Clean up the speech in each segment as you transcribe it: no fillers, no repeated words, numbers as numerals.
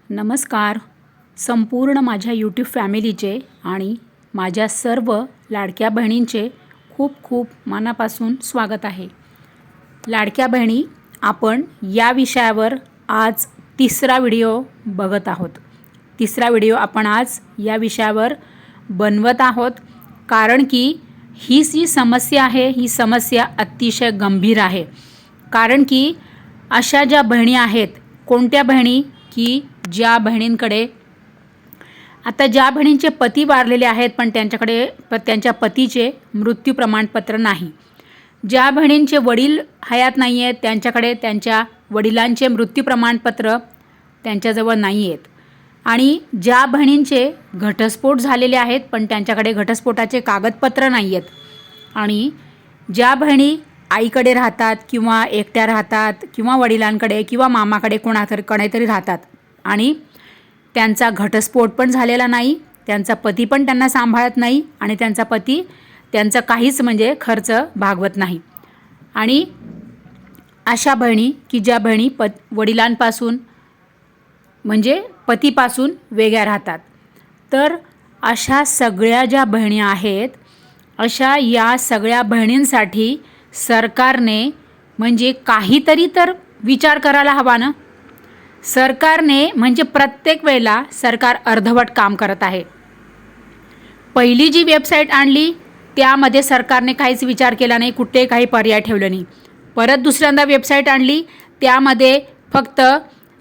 नमस्कार. संपूर्ण माझ्या यूट्यूब फॅमिलीचे आणि माझ्या सर्व लाडक्या बहिणींचे खूप खूप मनापासून स्वागत आहे. लाडक्या बहिणी, आपण या विषयावर आज तिसरा व्हिडिओ बघत आहोत. तिसरा व्हिडिओ आपण आज या विषयावर बनवत आहोत, कारण की ही जी समस्या आहे ही समस्या अतिशय गंभीर आहे. कारण की अशा ज्या बहिणी आहेत, कोणत्या बहिणी की ज्या बहिणींकडे आता ज्या बहिणींचे पती वारलेले आहेत पण त्यांच्याकडे त्यांच्या पतीचे मृत्यू प्रमाणपत्र नाही, ज्या बहिणींचे वडील हयात नाही आहेत त्यांच्याकडे त्यांच्या वडिलांचे मृत्यू प्रमाणपत्र त्यांच्याजवळ नाही आहेत, आणि ज्या बहिणींचे घटस्फोट झालेले आहेत पण त्यांच्याकडे घटस्फोटाचे कागदपत्र नाही आहेत, आणि ज्या बहिणी आईकडे राहतात किंवा एकट्या राहतात किंवा वडिलांकडे किंवा मामाकडे कोणाकडे राहतात आणि त्यांचा घटस्फोट पण झालेला नाही, त्यांचा पती पण त्यांना सांभाळत नाही आणि त्यांचा पती त्यांचं काहीच म्हणजे खर्च भागवत नाही. आणि अशा बहिणी की ज्या बहिणी वडिलांपासून म्हणजे पतीपासून वेगळ्या राहतात, तर अशा सगळ्या ज्या बहिणी आहेत, अशा या सगळ्या बहिणींसाठी सरकारने म्हणजे काहीतरी तर विचार करायला हवा ना. सरकारने म्हणजे प्रत्येक वेळेला सरकार अर्धवट काम करत आहे. पहिली जी वेबसाईट आणली त्यामध्ये सरकारने काहीच विचार केला नाही, कुठे काही पर्याय ठेवलं नाही. परत दुसऱ्यांदा वेबसाईट आणली, त्यामध्ये फक्त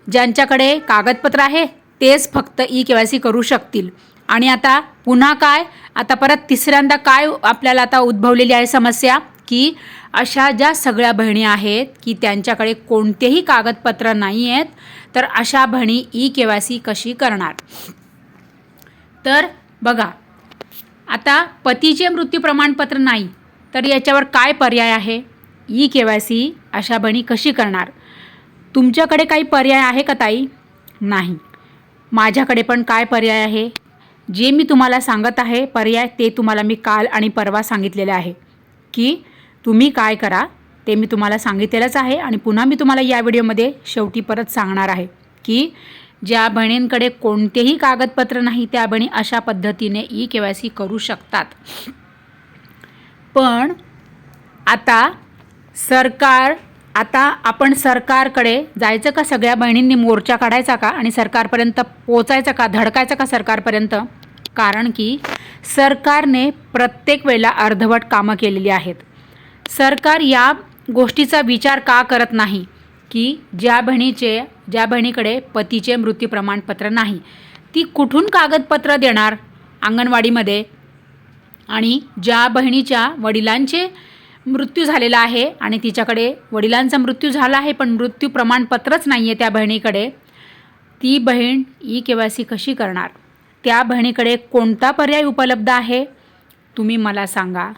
ज्यांच्याकडे कागदपत्र आहे तेच फक्त ई-KYC करू शकतील. आणि आता पुन्हा काय, आता परत तिसऱ्यांदा काय आपल्याला आता उद्भवलेली आहे समस्या, की अशा ज्या सगळ्या बहिणी आहेत की त्यांच्याकडे कोणतेही कागदपत्र नाही आहेत, तर अशा बहिणी ई-KYC कशी करणार. तर बघा, आता पतीचे मृत्यू प्रमाणपत्र नाही तर याच्यावर काय पर्याय आहे, ई-KYC अशा बहिणी कशी करणार. तुमच्याकडे काही पर्याय आहे का ताई? नाही. माझ्याकडे पण काय पर्याय आहे, जे मी तुम्हाला सांगत आहे पर्याय ते तुम्हाला मी काल आणि परवा सांगितलेले आहे, की तुम्ही काय करा ते मी तुम्हाला सांगितलेलंच आहे. आणि पुन्हा मी तुम्हाला या व्हिडिओमध्ये शेवटी परत सांगणार आहे, की ज्या बहिणींकडे कोणतेही कागदपत्र नाही त्या बहिणी अशा पद्धतीने ई-KYC करू शकतात. पण आता आपण सरकारकडे जायचं का, सगळ्या बहिणींनी मोर्चा काढायचा का आणि सरकारपर्यंत पोचायचं का, धडकायचं का सरकारपर्यंत. कारण की सरकारने प्रत्येक वेळेला अर्धवट कामं केलेली आहेत. सरकार या गोष्टीचा विचार का करत नाही, की ज्या बहिणीकडे पतीचे मृत्यू प्रमाणपत्र नाही ती कुठून कागदपत्र देणार अंगणवाडीमध्ये, आणि ज्या बहिणीच्या वडिलांचे मृत्यू झालेला आहे आणि तिच्याकडे वडिलांचा मृत्यू झाला आहे पण मृत्यू प्रमाणपत्रच नाही आहे त्या बहिणीकडे, ती बहीण ई-KYC कशी करणार. त्या बहिणीकडे कोणता पर्याय उपलब्ध आहे तुम्ही मला सांगा.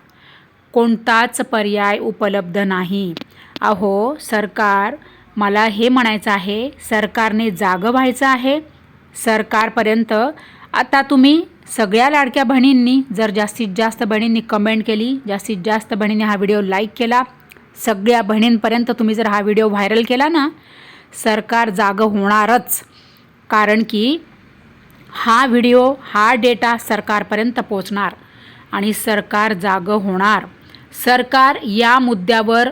कोणताच पर्याय उपलब्ध नाही. अहो सरकार, मला हे म्हणायचं आहे, सरकारने जागं व्हायचं आहे. सरकारपर्यंत आता तुम्ही सगळ्या लाडक्या बहिणींनी जर जास्तीत जास्त बहिणींनी कमेंट केली, जास्तीत जास्त बहिणींनी हा व्हिडिओ लाईक केला, सगळ्या बहिणींपर्यंत तुम्ही जर हा व्हिडिओ व्हायरल केला ना, सरकार जागं होणारच. कारण की हा व्हिडिओ, हा डेटा सरकारपर्यंत पोचणार आणि सरकार जागं होणार. सरकार या मुद्द्यावर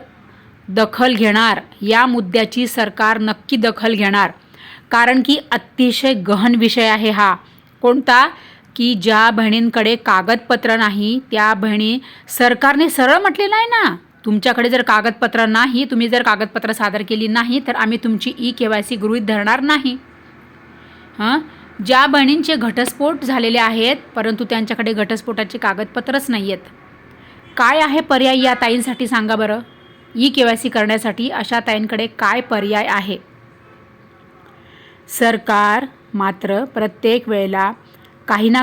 दखल घेणार, या मुद्द्याची सरकार नक्की दखल घेणार. कारण की अतिशय गहन विषय आहे हा. कोणता, की ज्या बहिणींकडे कागदपत्र नाही त्या बहिणी, सरकारने सरळ म्हटलेलं आहे ना, तुमच्याकडे जर कागदपत्र नाही, तुम्ही जर कागदपत्र सादर केली नाही तर आम्ही तुमची ई-KYC गृहीत धरणार नाही. ज्या बहिणींचे घटस्फोट झालेले आहेत परंतु त्यांच्याकडे घटस्फोटाचे कागदपत्रच नाही आहेत, काय आहे पर्याय या ताईंसाठी सांगा बरं. ई-KYC करण्यासाठी अशा ताईंकडे काय पर्याय आहे. सरकार मात्र प्रत्येक वेळेला काही ना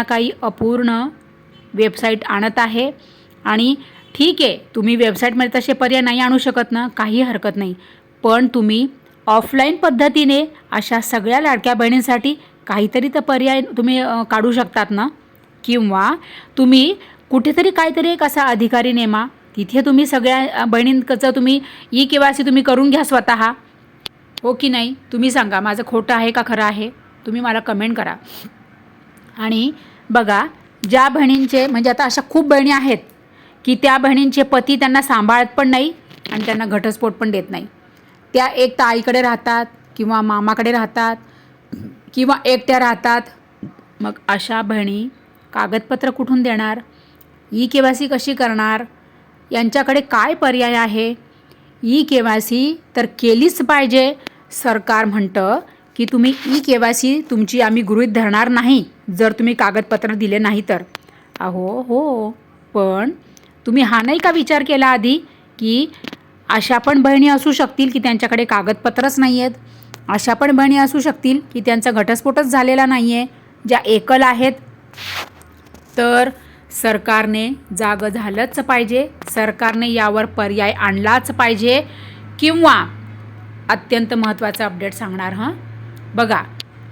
काही अपूर्ण वेबसाईट आणत आहे. आणि ठीक आहे, तुम्ही वेबसाईटमध्ये तसे पर्याय नाही आणू शकत ना, काही हरकत नाही, पण तुम्ही ऑफलाईन पद्धतीने अशा सगळ्या लाडक्या बहिणींसाठी काहीतरी तर पर्याय तुम्ही काढू शकतात ना. किंवा तुम्ही कुठेतरी काहीतरी एक असा अधिकारी नेमा, तिथे तुम्ही सगळ्या बहिणींचं तुम्ही ई-KYC तुम्ही करून घ्या स्वतः. हो की नाही? तुम्ही सांगा, माझं खोटं आहे का खरं आहे? तुम्ही मला कमेंट करा. आणि बघा, ज्या बहिणींचे म्हणजे आता अशा खूप बहिणी आहेत की त्या बहिणींचे पती त्यांना सांभाळत पण नाही आणि त्यांना घटस्फोट पण देत नाही. त्या एक तर आईकडे राहतात किंवा मामाकडे राहतात किंवा एकट्या राहतात. मग अशा बहिणी कागदपत्र कुठून देणार? ई-के-वाय-सी कशी करणार? यांच्याकडे काय पर्याय आहे? ई-के-वाय-सी तर केलीच पाहिजे. सरकार म्हणतं की तुम्ही ई-के-वाय-सी तुमची आम्ही गृहीत धरणार नाही जर तुम्ही कागदपत्र दिले नाही तर. अहो हो, पण तुम्ही हा नाही का विचार केला आधी की अशा पण बहिणी असू शकतील की त्यांच्याकडे कागदपत्रच नाही आहेत. अशा पण बहिणी असू शकतील की त्यांचा घटस्फोटच झालेला नाही आहे, ज्या एकल आहेत. तर सरकारने जागं झालंच पाहिजे. सरकारने यावर पर्याय आणलाच पाहिजे. किंवा अत्यंत महत्त्वाचं अपडेट सांगणार बघा,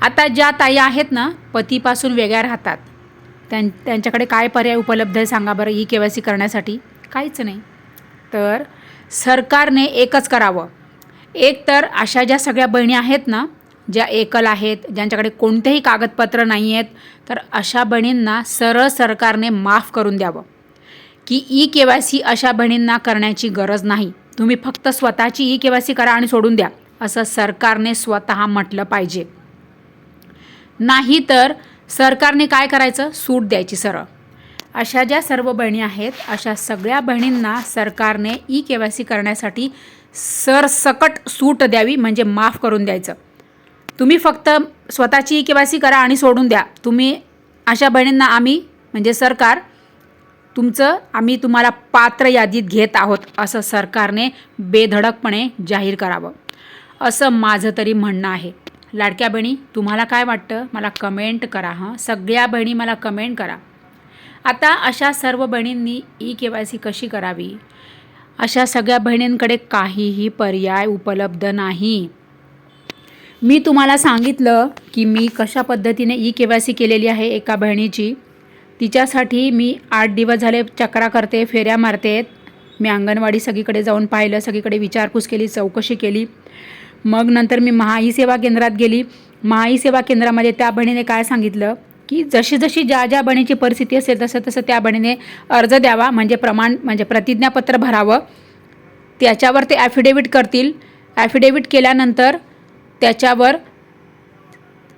आता ज्या ताई आहेत ना, पतीपासून वेगळ्या राहतात, त्यांच्याकडे काय पर्याय उपलब्ध आहे सांगा बरं ई-के-वाय-सी करण्यासाठी? काहीच नाही. तर सरकारने एकच करावं. एक तर अशा ज्या सगळ्या बहिणी आहेत ना, ज्या एकल आहेत, ज्यांच्याकडे कोणतेही कागदपत्र नाही आहेत, तर अशा बहिणींना सरळ सरकारने माफ करून द्यावं की ई-के-वाय-सी अशा बहिणींना करण्याची गरज नाही. तुम्ही फक्त स्वतःची ई-के-वाय-सी करा आणि सोडून द्या, असं सरकारने स्वतः म्हटलं पाहिजे. नाही तर सरकारने काय करायचं? सूट द्यायची सरळ. अशा ज्या सर्व बहिणी आहेत, अशा सगळ्या बहिणींना सरकारने ई-के-वाय-सी करण्यासाठी सरसकट सूट द्यावी, म्हणजे माफ करून द्यायचं. तुम्ही फक्त स्वतःची ई-के-वाय-सी करा आणि सोडून द्या. तुम्ही अशा बहिणींना आम्ही म्हणजे सरकार आम्ही तुम्हाला पात्र यादीत घेत आहोत, असं सरकारने बेधडकपणे जाहीर करावं, असं माझं तरी म्हणणं आहे. लाडक्या बहिणी, तुम्हाला काय वाटतं? मला कमेंट करा. सगळ्या बहिणी मला कमेंट करा. आता अशा सर्व बहिणींनी ई-के-वाय-सी कशी करावी? अशा सगळ्या बहिणींकडे काहीही पर्याय उपलब्ध नाही. मी तुम्हाला सांगितलं की मी कशा पद्धतीने ई-के-वाय-सी केलेली आहे एका बहिणीची. तिच्यासाठी मी 8 दिवस झाले चक्रा करते, फेऱ्या मारते. मी अंगणवाडी सगळीकडे जाऊन पाहिलं, सगळीकडे विचारपूस केली, चौकशी केली. मग नंतर मी महा सेवा केंद्रात गेली. महा सेवा केंद्रामध्ये त्या बहिणीने काय सांगितलं की जशी जशी ज्या बहिणीची परिस्थिती असेल तसं तसं त्या बहिणीने अर्ज द्यावा, म्हणजे प्रतिज्ञापत्र भरावं. त्याच्यावर ते ॲफिडेविट करतील. ॲफिडेविट केल्यानंतर त्याच्यावर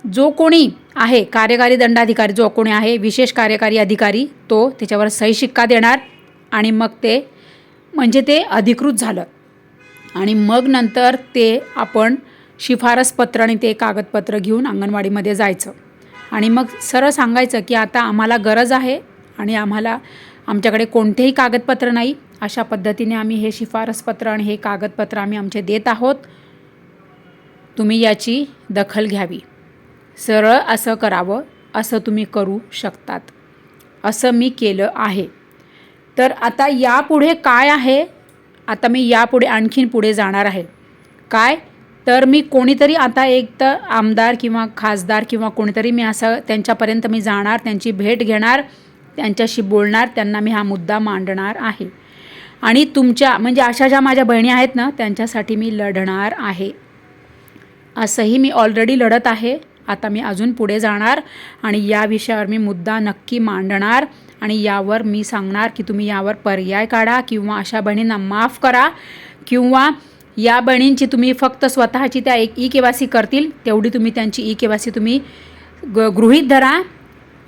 जो कोणी आहे कार्यकारी दंडाधिकारी, जो कोणी आहे विशेष कार्यकारी अधिकारी, तो त्याच्यावर सही शिक्का देणार आणि मग ते म्हणजे ते अधिकृत झालं. आणि मग नंतर ते आपण शिफारस पत्र आणि ते कागदपत्र घेऊन अंगणवाडीमध्ये जायचं आणि मग सरळ सांगायचं की आता आम्हाला गरज आहे आणि आमच्याकडे कोणतेही कागदपत्र नाही. अशा पद्धतीने आम्ही हे शिफारस पत्र आणि हे कागदपत्र आम्ही आमचे देत आहोत. तुम्ही याची दखल घ्यावी. सरळ असं करावं. असं तुम्ही करू शकतात. असं मी केलं आहे. तर आता यापुढे काय आहे? आता मी यापुढे आणखीन पुढे जाणार आहे. काय? तर मी कोणीतरी आता एक तर आमदार किंवा खासदार किंवा कोणीतरी मी असं त्यांच्यापर्यंत मी जाणार, त्यांची भेट घेणार, त्यांच्याशी बोलणार, त्यांना मी हा मुद्दा मांडणार आहे. आणि तुमच्या म्हणजे अशा ज्या माझ्या बहिणी आहेत ना, त्यांच्यासाठी मी लढणार आहे. असंही मी ऑलरेडी लढत आहे. आता मी अजून पुढे जाणार आणि या विषयावर मी मुद्दा नक्की मांडणार आणि यावर मी सांगणार की तुम्ही यावर पर्याय काढा किंवा अशा बहिणींना माफ करा किंवा या बहिणींची तुम्ही फक्त स्वतःची त्या ई-के-वाय-सी करतील तेवढी तुम्ही त्यांची ई-के-वाय-सी तुम्ही गृहीत धरा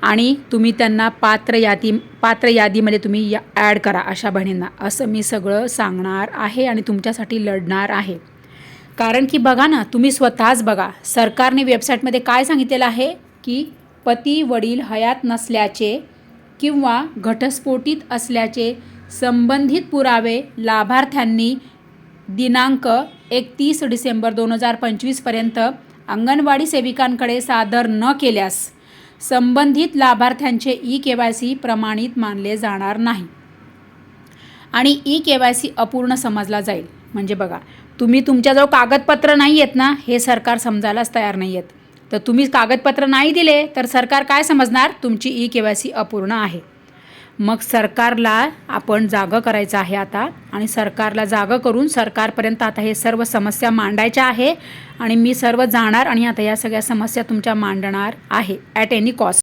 आणि तुम्ही त्यांना पात्र यादीमध्ये तुम्ही ॲड करा अशा बहिणींना. असं मी सगळं सांगणार आहे आणि तुमच्यासाठी लढणार आहे. कारण की बघा ना, तुम्ही स्वतःच बघा, सरकारने वेबसाईटमध्ये काय सांगितलेलं आहे की पती वडील हयात नसल्याचे किंवा घटस्फोटित असल्याचे संबंधित पुरावे लाभार्थ्यांनी दिनांक 31 डिसेंबर 2025 अंगणवाडी सेविकांकडे सादर न केल्यास संबंधित लाभार्थ्यांचे ई-के-वाय-सी प्रमाणित मानले जाणार नाही आणि ई-के-वाय-सी अपूर्ण समजला जाईल. म्हणजे बघा, तुम्ही तुमच्याजवळ कागदपत्र नाही आहेत ना, हे सरकार समजायलाच तयार नाही आहेत. तर तुम्ही कागदपत्र नाही दिले तर सरकार काय समजणार? तुमची ई-के-वाय-सी अपूर्ण आहे. मग सरकारला आपण जागं करायचं आहे आता आणि सरकारला जागं करून सरकारपर्यंत आता हे सर्व समस्या मांडायच्या आहे आणि मी सर्व जाणार आणि आता या सगळ्या समस्या तुमच्या मांडणार आहे ॲट एनी कॉस्ट.